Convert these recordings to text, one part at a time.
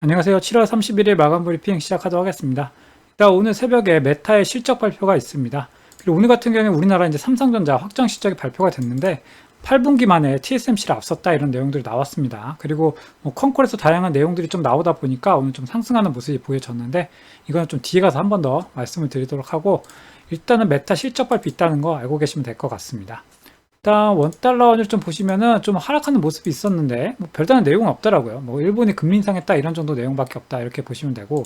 안녕하세요. 7월 31일 마감 브리핑 시작하도록 하겠습니다. 일단 오늘 새벽에 메타의 실적 발표가 있습니다. 그리고 오늘 같은 경우에 우리나라 이제 삼성전자 확정 실적이 발표가 됐는데 8분기 만에 TSMC를 앞섰다 이런 내용들이 나왔습니다. 그리고 컨콜에서 다양한 내용들이 좀 나오다 보니까 오늘 좀 상승하는 모습이 보여졌는데 이거는 좀 뒤에 가서 한 번 더 말씀을 드리도록 하고 일단은 메타 실적 발표 있다는 거 알고 계시면 될 것 같습니다. 일단 원달러 환율 좀 보시면은 좀 하락하는 모습이 있었는데 뭐 별다른 내용은 없더라고요. 뭐 일본이 금리 인상했다 이런 정도 내용밖에 없다 이렇게 보시면 되고,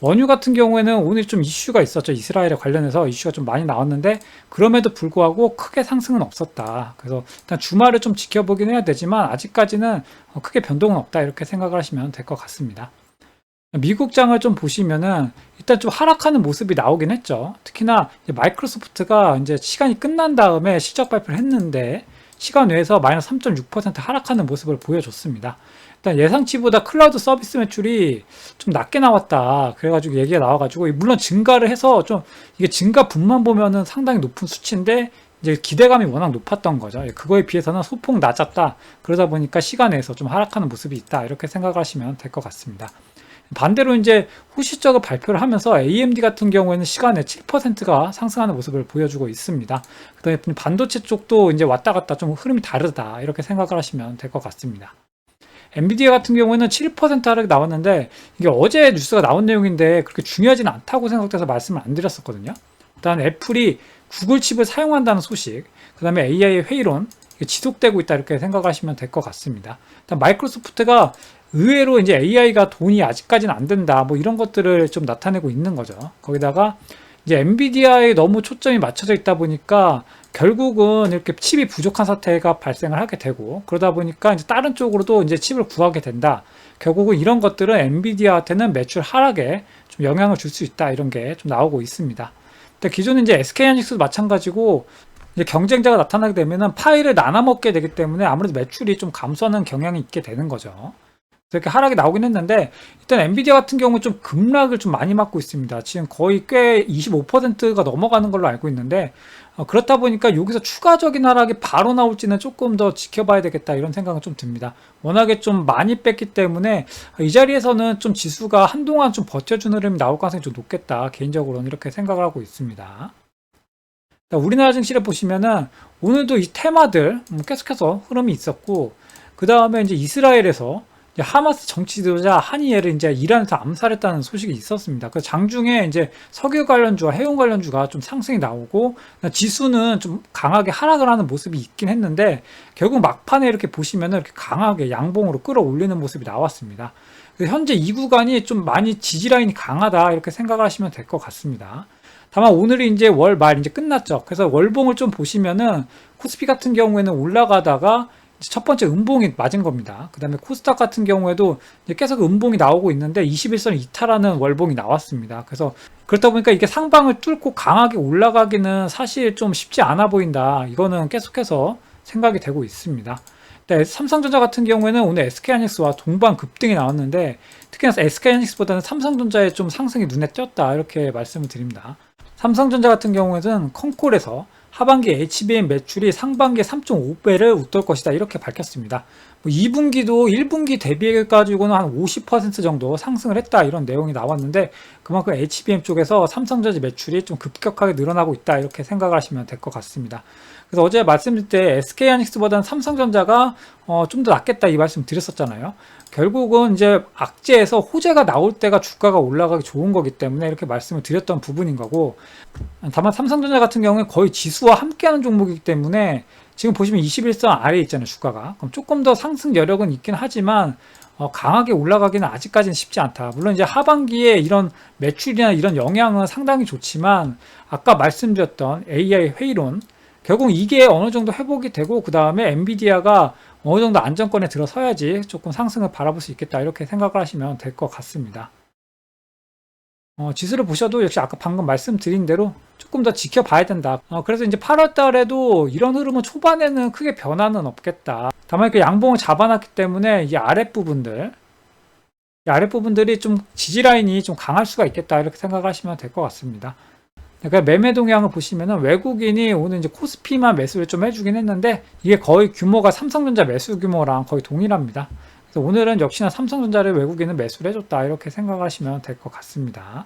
원유 같은 경우에는 오늘 좀 이슈가 있었죠. 이스라엘에 관련해서 이슈가 좀 많이 나왔는데 그럼에도 불구하고 크게 상승은 없었다. 그래서 일단 주말을 좀 지켜보긴 해야 되지만 아직까지는 크게 변동은 없다 이렇게 생각을 하시면 될 것 같습니다. 미국장을 좀 보시면은 일단 좀 하락하는 모습이 나오긴 했죠. 특히나 마이크로소프트가 이제 시간이 끝난 다음에 실적 발표를 했는데 시간 외에서 마이너스 3.6% 하락하는 모습을 보여줬습니다. 일단 예상치보다 클라우드 서비스 매출이 좀 낮게 나왔다. 그래가지고 얘기가 나와가지고 물론 증가를 해서 좀 이게 증가 분만 보면은 상당히 높은 수치인데 이제 기대감이 워낙 높았던 거죠. 그거에 비해서는 소폭 낮았다. 그러다 보니까 시간 외에서 좀 하락하는 모습이 있다. 이렇게 생각하시면 될 것 같습니다. 반대로 이제 후실적을 발표를 하면서 AMD 같은 경우에는 시간에 7%가 상승하는 모습을 보여주고 있습니다. 그다음에 반도체 쪽도 이제 왔다 갔다 좀 흐름이 다르다 이렇게 생각을 하시면 될 것 같습니다. 엔비디아 같은 경우에는 7% 하락이 나왔는데 이게 어제 뉴스가 나온 내용인데 그렇게 중요하지는 않다고 생각돼서 말씀을 안 드렸었거든요. 일단 애플이 구글 칩을 사용한다는 소식, 그 다음에 AI의 회의론 지속되고 있다 이렇게 생각하시면 될 것 같습니다. 일단 마이크로소프트가 의외로 이제 AI가 돈이 아직까지는 안 된다 뭐 이런 것들을 좀 나타내고 있는 거죠. 거기다가 이제 엔비디아에 너무 초점이 맞춰져 있다 보니까 결국은 이렇게 칩이 부족한 사태가 발생을 하게 되고, 그러다 보니까 이제 다른 쪽으로도 이제 칩을 구하게 된다. 결국은 이런 것들은 엔비디아한테는 매출 하락에 좀 영향을 줄 수 있다 이런 게 좀 나오고 있습니다. 기존에 이제 SK하이닉스도 마찬가지고 이제 경쟁자가 나타나게 되면은 파일을 나눠 먹게 되기 때문에 아무래도 매출이 좀 감소하는 경향이 있게 되는 거죠. 이렇게 하락이 나오긴 했는데 일단 엔비디아 같은 경우 좀 급락을 좀 많이 맞고 있습니다. 지금 거의 꽤 25%가 넘어가는 걸로 알고 있는데 그렇다 보니까 여기서 추가적인 하락이 바로 나올지는 조금 더 지켜봐야 되겠다 이런 생각은 좀 듭니다. 워낙에 좀 많이 뺐기 때문에 이 자리에서는 좀 지수가 한동안 좀 버텨주는 흐름이 나올 가능성이 좀 높겠다 개인적으로는 이렇게 생각을 하고 있습니다. 우리나라 증시를 보시면은 오늘도 이 테마들 계속해서 흐름이 있었고, 그 다음에 이제 이스라엘에서 하마스 정치 지도자 하니엘을 이제 이란에서 암살했다는 소식이 있었습니다. 그 장중에 이제 석유 관련주와 해운 관련주가 좀 상승이 나오고 지수는 좀 강하게 하락을 하는 모습이 있긴 했는데 결국 막판에 이렇게 보시면은 이렇게 강하게 양봉으로 끌어올리는 모습이 나왔습니다. 현재 이 구간이 좀 많이 지지 라인이 강하다 이렇게 생각을 하시면 될 것 같습니다. 다만 오늘이 이제 월 말 이제 끝났죠. 그래서 월봉을 좀 보시면은 코스피 같은 경우에는 올라가다가 첫 번째 음봉이 맞은 겁니다. 그 다음에 코스닥 같은 경우에도 계속 음봉이 나오고 있는데 21선 이탈하는 월봉이 나왔습니다. 그래서 그렇다 보니까 이게 상방을 뚫고 강하게 올라가기는 사실 좀 쉽지 않아 보인다. 이거는 계속해서 생각이 되고 있습니다. 삼성전자 같은 경우에는 오늘 SK하이닉스와 동반 급등이 나왔는데 특히나 SK하이닉스보다는 삼성전자의 좀 상승이 눈에 띄었다 이렇게 말씀을 드립니다. 삼성전자 같은 경우에는 컨콜에서 하반기 HBM 매출이 상반기에 3.5배를 웃돌 것이다 이렇게 밝혔습니다. 2분기도 1분기 대비해가지고는 한 50% 정도 상승을 했다 이런 내용이 나왔는데 그만큼 HBM 쪽에서 삼성전자 매출이 좀 급격하게 늘어나고 있다 이렇게 생각을 하시면 될 것 같습니다. 그래서 어제 말씀드릴 때 SK하이닉스보다는 삼성전자가 좀 더 낫겠다 이 말씀 드렸었잖아요. 결국은 이제 악재에서 호재가 나올 때가 주가가 올라가기 좋은 거기 때문에 이렇게 말씀을 드렸던 부분인 거고, 다만 삼성전자 같은 경우는 거의 지수와 함께하는 종목이기 때문에 지금 보시면 21선 아래에 있잖아요 주가가. 그럼 조금 더 상승 여력은 있긴 하지만 강하게 올라가기는 아직까지는 쉽지 않다. 물론 이제 하반기에 이런 매출이나 이런 영향은 상당히 좋지만 아까 말씀드렸던 AI 회의론 결국 이게 어느 정도 회복이 되고 그 다음에 엔비디아가 어느 정도 안정권에 들어서야지 조금 상승을 바라볼 수 있겠다 이렇게 생각을 하시면 될 것 같습니다. 지수를 보셔도 역시 아까 방금 말씀드린 대로 조금 더 지켜봐야 된다. 그래서 이제 8월 달에도 이런 흐름은 초반에는 크게 변화는 없겠다. 다만 이렇게 양봉을 잡아놨기 때문에 이 아랫부분들이 좀 지지라인이 좀 강할 수가 있겠다 이렇게 생각하시면 될 것 같습니다. 그러니까 매매 동향을 보시면은 외국인이 오늘 이제 코스피만 매수를 좀 해주긴 했는데 이게 거의 규모가 삼성전자 매수 규모랑 거의 동일합니다. 그래서 오늘은 역시나 삼성전자를 외국인은 매수를 해줬다 이렇게 생각하시면 될 것 같습니다.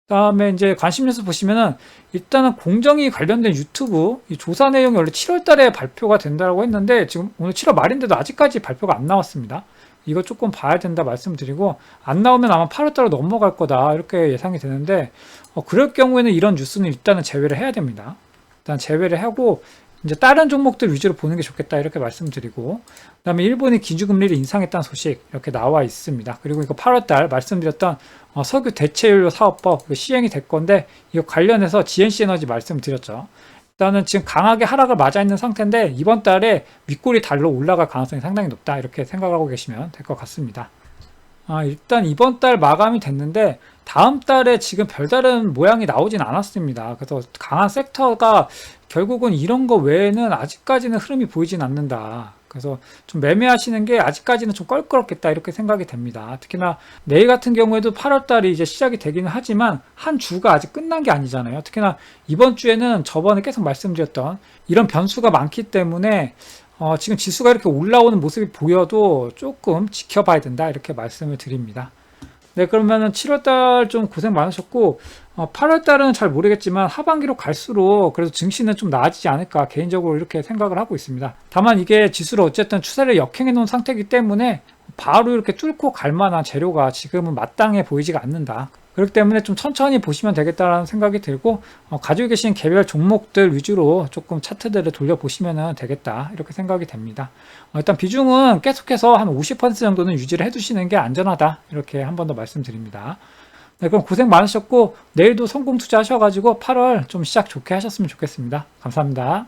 그다음에 이제 관심 뉴스 보시면은 일단은 공정위 관련된 유튜브 이 조사 내용이 원래 7월 달에 발표가 된다고 했는데 지금 오늘 7월 말인데도 아직까지 발표가 안 나왔습니다. 이거 조금 봐야 된다 말씀드리고 안 나오면 아마 8월 달로 넘어갈 거다 이렇게 예상이 되는데 그럴 경우에는 이런 뉴스는 일단은 제외를 해야 됩니다. 일단 제외를 하고 이제 다른 종목들 위주로 보는 게 좋겠다 이렇게 말씀드리고 그다음에 일본이 기준금리를 인상했다는 소식 이렇게 나와 있습니다. 그리고 이거 8월달 말씀드렸던 석유 대체연료 사업법 이거 시행이 될 건데 이거 관련해서 GNC 에너지 말씀드렸죠. 일단은 지금 강하게 하락을 맞아 있는 상태인데 이번 달에 윗골이 달로 올라갈 가능성이 상당히 높다 이렇게 생각하고 계시면 될 것 같습니다. 일단 이번 달 마감이 됐는데 다음 달에 지금 별다른 모양이 나오진 않았습니다. 그래서 강한 섹터가 결국은 이런 거 외에는 아직까지는 흐름이 보이진 않는다. 그래서 좀 매매하시는 게 아직까지는 좀 껄끄럽겠다 이렇게 생각이 됩니다. 특히나 내일 같은 경우에도 8월 달이 이제 시작이 되기는 하지만 한 주가 아직 끝난 게 아니잖아요. 특히나 이번 주에는 저번에 계속 말씀드렸던 이런 변수가 많기 때문에 지금 지수가 이렇게 올라오는 모습이 보여도 조금 지켜봐야 된다 이렇게 말씀을 드립니다. 네, 그러면은 7월달 좀 고생 많으셨고 8월달은 잘 모르겠지만 하반기로 갈수록 그래도 증시는 좀 나아지지 않을까 개인적으로 이렇게 생각을 하고 있습니다. 다만 이게 지수를 어쨌든 추세를 역행해 놓은 상태이기 때문에 바로 이렇게 뚫고 갈 만한 재료가 지금은 마땅해 보이지가 않는다. 그렇기 때문에 좀 천천히 보시면 되겠다라는 생각이 들고 가지고 계신 개별 종목들 위주로 조금 차트들을 돌려보시면 되겠다 이렇게 생각이 됩니다. 일단 비중은 계속해서 한 50% 정도는 유지를 해두시는 게 안전하다 이렇게 한 번 더 말씀드립니다. 네, 그럼 고생 많으셨고 내일도 성공 투자하셔가지고 8월 좀 시작 좋게 하셨으면 좋겠습니다. 감사합니다.